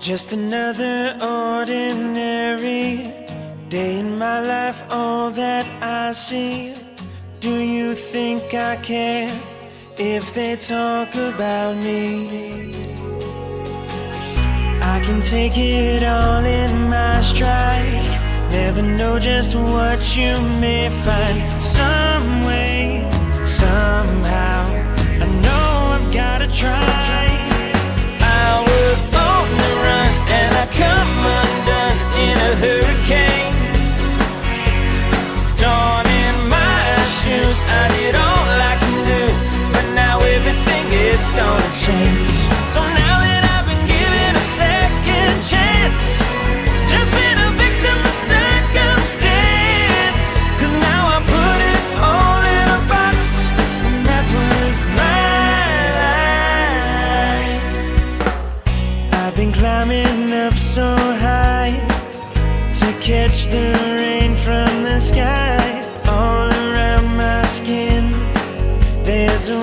Just another ordinary day in my life, all that I see. Do you think I care if they talk about me? I can take it all in my stride. Never know just what you may find. Some way, somehow, I know I've gotta try. I was on the run and I come undone in a hurricane. Torn in my shoes, I did all I can do, but now everything is gonna change. So now that I've been given a second chance, just been a victim of circumstance, 'cause now I put it all in a box, and that was my life. I've been climbing up so high to catch the rain from the sky. All around my skin there's a